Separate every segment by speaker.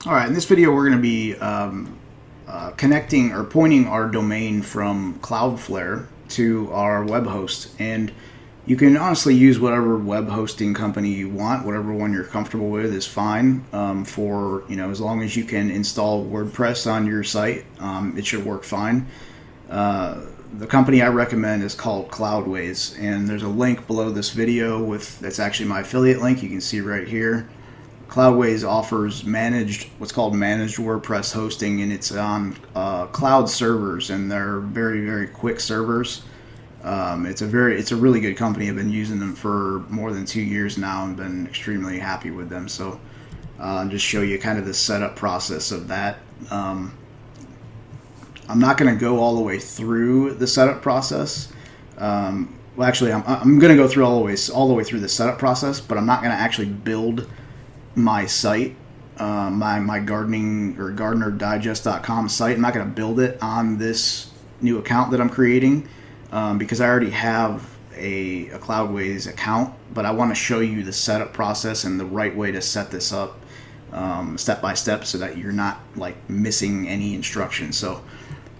Speaker 1: All right, in this video we're going to be connecting or pointing our domain from Cloudflare to our web host. And you can honestly use whatever web hosting company you want, whatever one you're comfortable with is fine. For as long as you can install WordPress on your site, it should work fine. The company I recommend is called Cloudways, and there's a link below this video that's actually my affiliate link. You can see right here. Cloudways offers what's called managed WordPress hosting, and it's on cloud servers, and they're very, very quick servers. It's a really good company. I've been using them for more than 2 years now and been extremely happy with them. So I'll just show you kind of the setup process of that. I'm not going to go all the way through the setup process. Well, actually, I'm going to go through all the way through the setup process, but I'm not going to actually build my site, my gardening or gardenerdigest.com site. I'm not going to build it on this new account that I'm creating because I already have a Cloudways account, but I want to show you the setup process and the right way to set this up step by step so that you're not like missing any instructions. So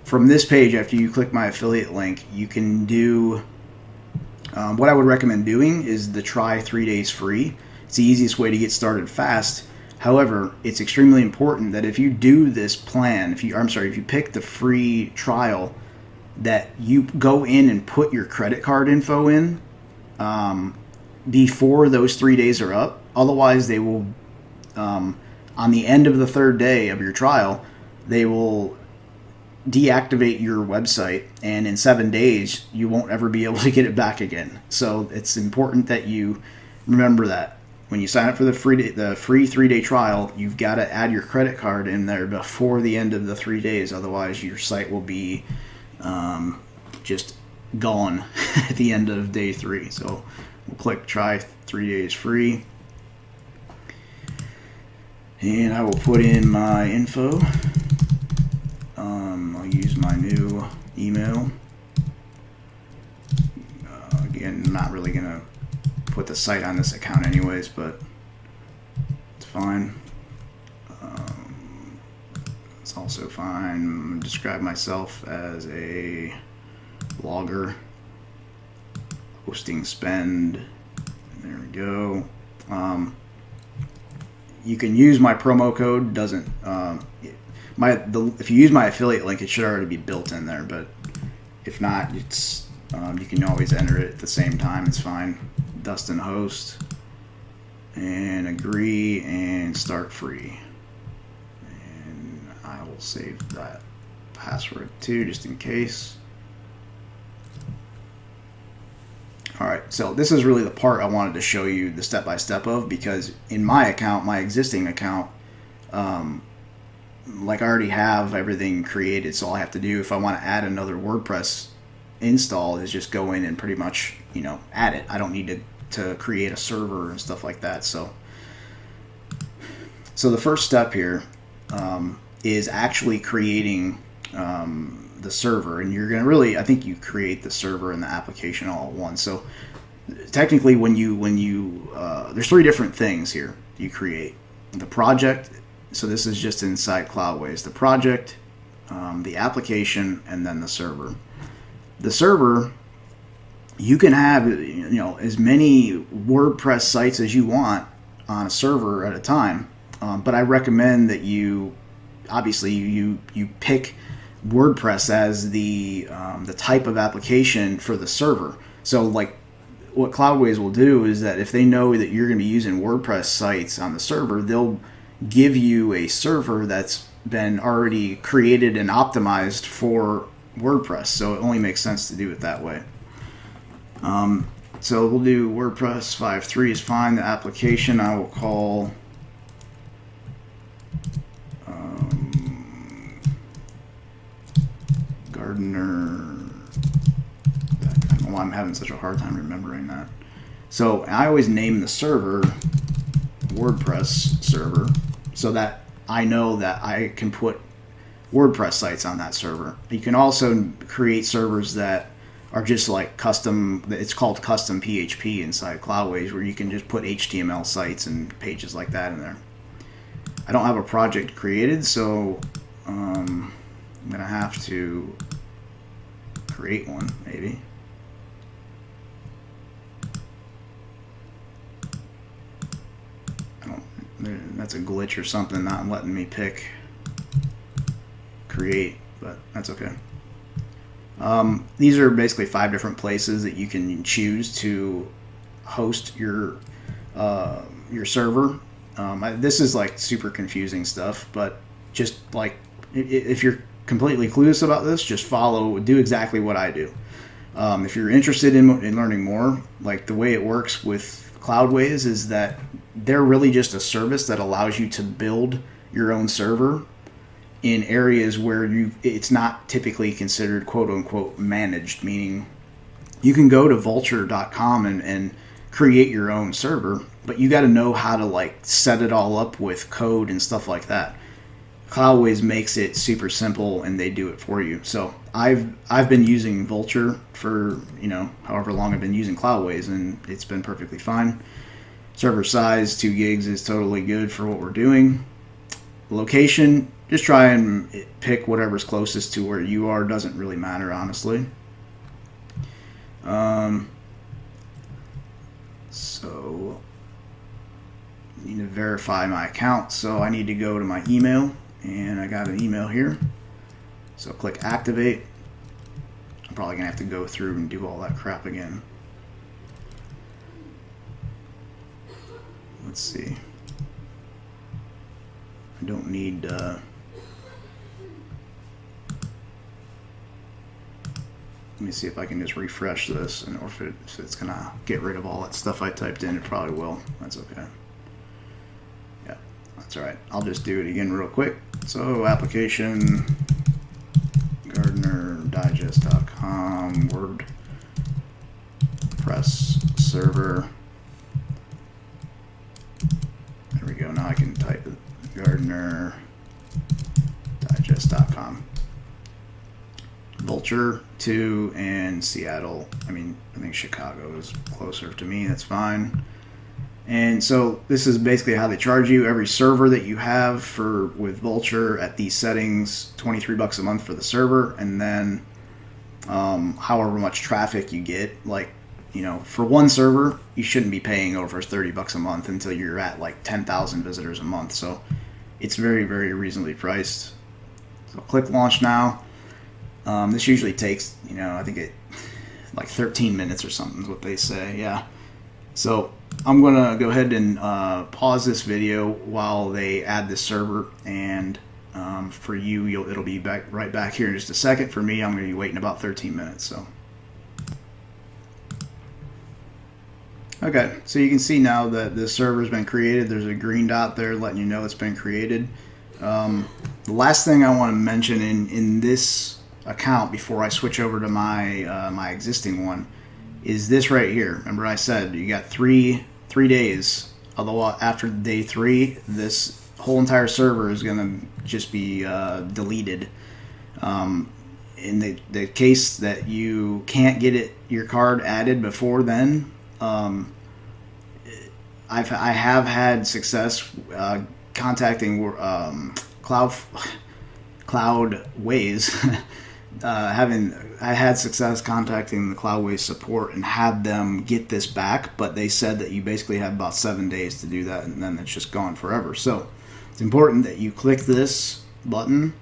Speaker 1: from this page, after you click my affiliate link, you can do what I would recommend doing is the try 3 days free. It's the easiest way to get started fast. However, it's extremely important that if you do this plan, if you pick the free trial, that you go in and put your credit card info in before those 3 days are up. Otherwise, they will, on the end of the third day of your trial, they will deactivate your website, and in 7 days, you won't ever be able to get it back again. So it's important that you remember that. When you sign up for the free 3-day trial, you've got to add your credit card in there before the end of the 3 days. Otherwise, your site will be just gone at the end of day 3. So we'll click try 3 days free. And I will put in my info. I'll use my new email. Again, I'm not really going to put the site on this account anyways, but it's fine. It's also fine. I'm going to describe myself as a blogger. Hosting spend. There we go. You can use my promo code. If you use my affiliate link, it should already be built in there, but if not, it's you can always enter it at the same time. It's fine. Dustin host, and agree and start free, and I will save that password too just in case. Alright, so this is really the part I wanted to show you the step-by-step of, because in my account, my existing account, like I already have everything created, so all I have to do if I want to add another WordPress install is just go in and pretty much add it. I don't need to create a server and stuff like that. So the first step here is actually creating the server, and you're gonna I think you create the server and the application all at once. So technically, when you there's 3 different things here you create: the project. So this is just inside Cloudways: the project, the application, and then the server. The server, you can have as many WordPress sites as you want on a server at a time, but I recommend that you pick WordPress as the type of application for the server. So like what Cloudways will do is that if they know that you're going to be using WordPress sites on the server, they'll give you a server that's been already created and optimized for WordPress. So it only makes sense to do it that way. So we'll do WordPress 5.3 is fine. The application I will call Gardener. I don't know why I'm having such a hard time remembering that. So I always name the server WordPress server so that I know that I can put WordPress sites on that server. You can also create servers that are just like custom. It's called custom PHP inside Cloudways, where you can just put HTML sites and pages like that in there. I don't have a project created, so I'm gonna have to create one maybe. That's a glitch or something, not letting me pick create, but that's okay. These are basically 5 different places that you can choose to host your server. This is like super confusing stuff, but just like if you're completely clueless about this, just do exactly what I do. If you're interested in learning more, like the way it works with Cloudways is that they're really just a service that allows you to build your own server in areas where it's not typically considered quote unquote managed, meaning you can go to vulture.com and create your own server, but you got to know how to like set it all up with code and stuff like that. Cloudways makes it super simple and they do it for you. So I've been using Vulture for, however long I've been using Cloudways, and it's been perfectly fine. Server size 2 gigs is totally good for what we're doing. Location, just try and pick whatever's closest to where you are. Doesn't really matter, honestly. So I need to verify my account, so I need to go to my email, and I got an email here. So click activate. I'm probably gonna have to go through and do all that crap again. Let's see. I don't need let me see if I can just refresh this, and or if it's gonna get rid of all that stuff I typed in. It probably will. That's okay. Yeah, that's all right. I'll just do it again real quick. So application, GardnerDigest.com, WordPress server. There we go. Now I can type it. GardnerDigest.com. Vulture 2 and Seattle. I think Chicago is closer to me. That's fine. And so this is basically how they charge you. Every server that you have with Vulture at these settings, $23 a month for the server, and then however much traffic you get. Like, for one server, you shouldn't be paying over $30 a month until you're at like 10,000 visitors a month. So it's very, very reasonably priced. So click launch now. This usually takes, I think like 13 minutes or something is what they say. Yeah. So I'm going to go ahead and pause this video while they add this server. And for you, it'll be right back here in just a second. For me, I'm going to be waiting about 13 minutes. So. Okay, so you can see now that the server's been created. There's a green dot there letting you know it's been created. The last thing I want to mention in this account before I switch over to my my existing one is this right here. Remember I said you got three days. Although after day 3, this whole entire server is going to just be deleted. In the case that you can't get your card added before then, I have had success contacting Cloudways. I had success contacting the Cloudways support and had them get this back, but they said that you basically have about 7 days to do that, and then it's just gone forever. So it's important that you click this button.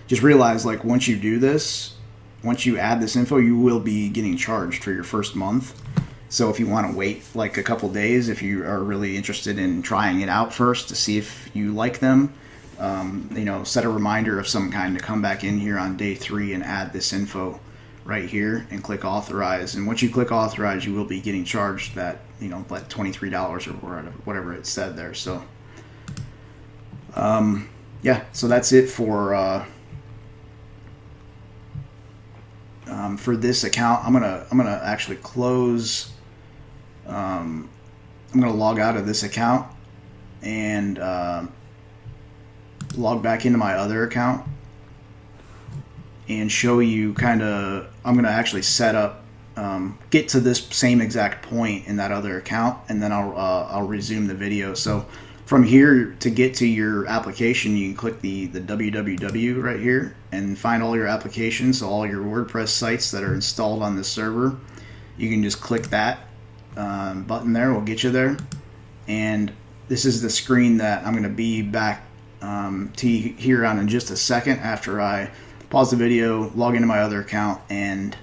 Speaker 1: Just realize, like, once you do this, once you add this info, you will be getting charged for your first month. So if you want to wait like a couple days, if you are really interested in trying it out first to see if you like them, set a reminder of some kind to come back in here on day 3 and add this info right here and click authorize. And once you click authorize, you will be getting charged that, like $23 or whatever it said there. So, yeah, so that's it for this account. I'm gonna actually close. I'm gonna log out of this account and log back into my other account and show you kind of. I'm gonna actually set up, get to this same exact point in that other account, and then I'll resume the video. So from here, to get to your application, you can click the www right here and find all your applications, so all your WordPress sites that are installed on this server. You can just click that button there, will get you there. And this is the screen that I'm going to be back to here on in just a second after I pause the video, log into my other account, and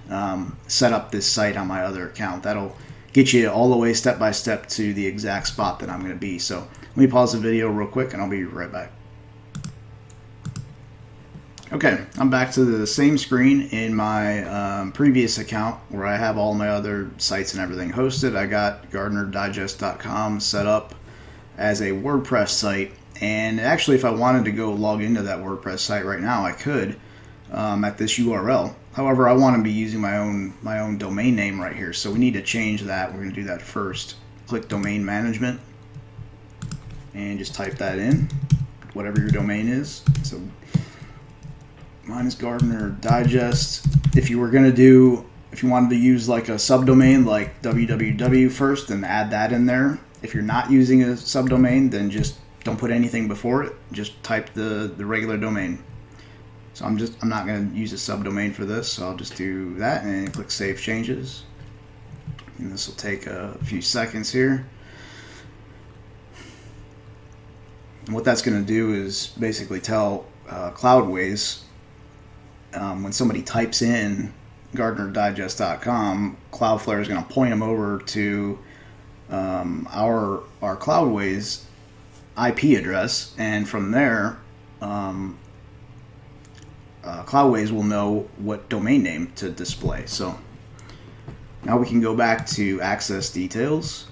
Speaker 1: set up this site on my other account. That'll get you all the way step by step to the exact spot that I'm going to be. So let me pause the video real quick and I'll be right back. Okay, I'm back to the same screen in my previous account where I have all my other sites and everything hosted. I got GardenerDigest.com set up as a WordPress site, and actually if I wanted to go log into that WordPress site right now, I could at this URL. However, I want to be using my own domain name right here, so we need to change that. We're going to do that first. Click Domain Management and just type that in, whatever your domain is. So mine is Gardener Digest. If you wanted to use like a subdomain like www first, then add that in there. If you're not using a subdomain, then just don't put anything before it. Just type the regular domain. So I'm not going to use a subdomain for this, so I'll just do that and click Save Changes. And this will take a few seconds here. And what that's going to do is basically tell Cloudways, when somebody types in GardenerDigest.com, Cloudflare is going to point them over to our Cloudways IP address, and from there, Cloudways will know what domain name to display. So now we can go back to Access Details.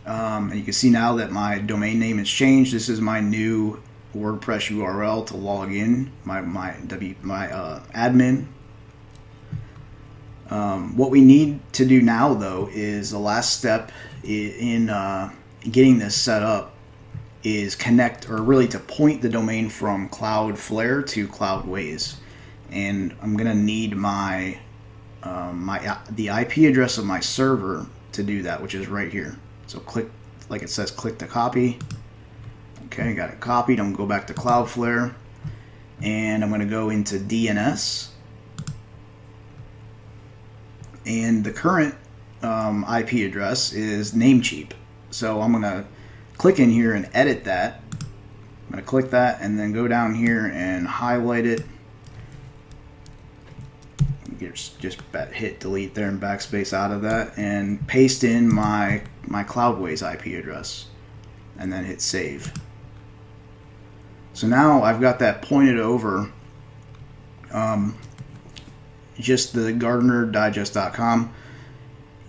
Speaker 1: And you can see now that my domain name has changed. This is my new WordPress URL to log in, my admin. What we need to do now, though, is the last step in getting this set up is connect, or really to point the domain from Cloudflare to Cloudways. And I'm gonna need the IP address of my server to do that, which is right here. So click, like it says, click to copy. Okay, got it copied. I'm gonna go back to Cloudflare, and I'm gonna go into DNS. And the current IP address is Namecheap. So I'm gonna click in here and edit that. I'm gonna click that and then go down here and highlight it. Just hit delete there and backspace out of that, and paste in my Cloudways IP address, and then hit save. So now I've got that pointed over just the GardenerDigest.com.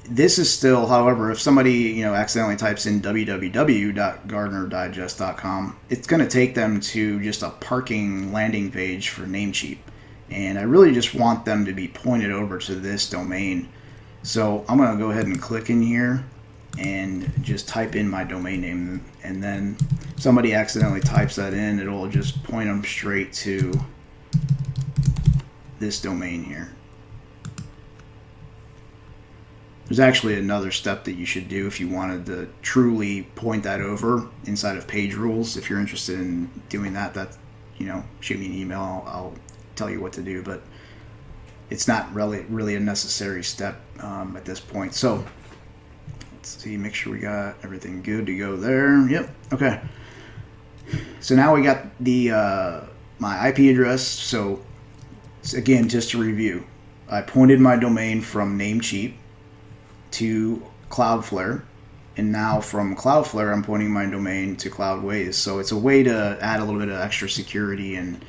Speaker 1: This is still, however, if somebody accidentally types in www.gardenerdigest.com, it's going to take them to just a parking landing page for Namecheap. And I really just want them to be pointed over to this domain. So I'm going to go ahead and click in here and just type in my domain name. And then if somebody accidentally types that in, it'll just point them straight to this domain here. There's actually another step that you should do if you wanted to truly point that over inside of Page Rules. If you're interested in doing that, shoot me an email. I'll tell you what to do, but it's not really a necessary step at this point. So let's see, make sure we got everything good to go there. Yep. Okay. So now we got the my IP address. So again, just to review, I pointed my domain from Namecheap to Cloudflare, and now from Cloudflare I'm pointing my domain to Cloudways. So it's a way to add a little bit of extra security and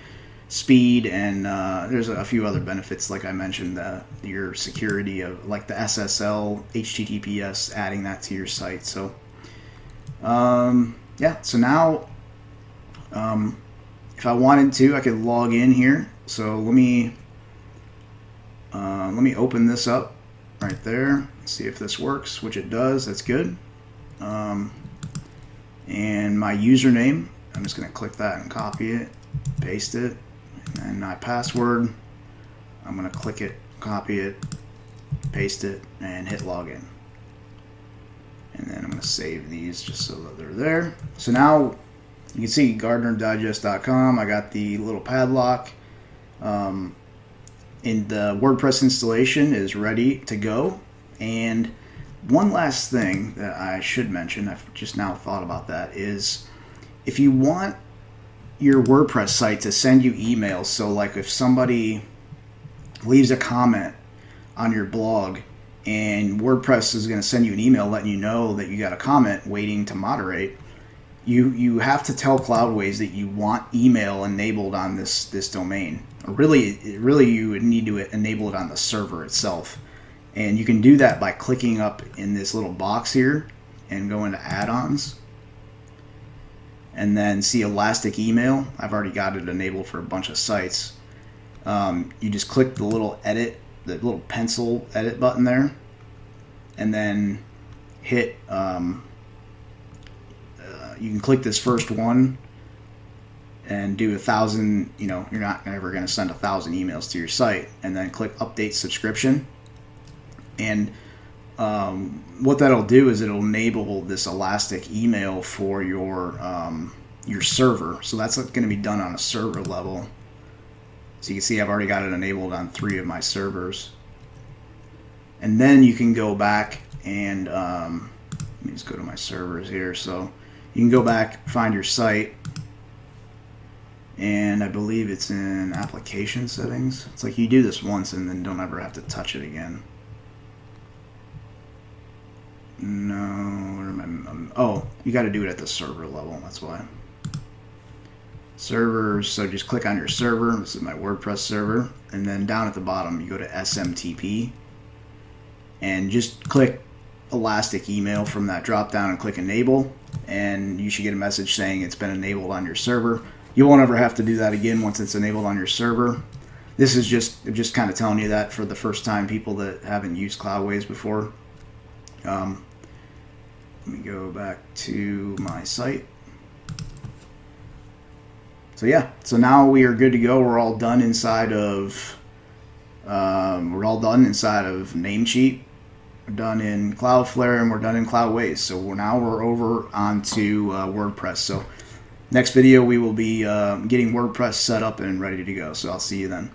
Speaker 1: speed, and there's a few other benefits, like I mentioned, your security of like the SSL, HTTPS, adding that to your site. So yeah, so now if I wanted to, I could log in here. So let me open this up right there, see if this works, which it does. That's good. And my username, I'm just going to click that and copy it, paste it, and my password, I'm going to click it, copy it, paste it, and hit login. And then I'm going to save these just so that they're there. So now you can see GardenerDigest.com. I got the little padlock. And the WordPress installation is ready to go. And one last thing that I should mention, I've just now thought about that, is if you want your WordPress site to send you emails, so like if somebody leaves a comment on your blog and WordPress is going to send you an email letting you know that you got a comment waiting to moderate, you have to tell Cloudways that you want email enabled on this domain. Really you would need to enable it on the server itself. And you can do that by clicking up in this little box here and go into add-ons. And then see Elastic Email. I've already got it enabled for a bunch of sites. You just click the little edit, the little pencil edit button there, and then hit, you can click this first one and do 1,000, you're not ever going to send 1,000 emails to your site, and then click update subscription. And what that'll do is it'll enable this Elastic Email for your server. So that's going to be done on a server level. So you can see I've already got it enabled on 3 of my servers. And then you can go back and let me just go to my servers here. So you can go back, find your site, and I believe it's in application settings. It's like you do this once and then don't ever have to touch it again. No, where am I? Oh, you got to do it at the server level. That's why. Servers. So just click on your server. This is my WordPress server, and then down at the bottom you go to SMTP, and just click Elastic Email from that drop down and click Enable, and you should get a message saying it's been enabled on your server. You won't ever have to do that again once it's enabled on your server. This is just kind of telling you that for the first time people that haven't used Cloudways before. Let me go back to my site. So yeah, so now we are good to go. We're all done inside of Namecheap. We're done in Cloudflare, and we're done in Cloudways. So now we're over onto WordPress. So next video we will be getting WordPress set up and ready to go. So I'll see you then.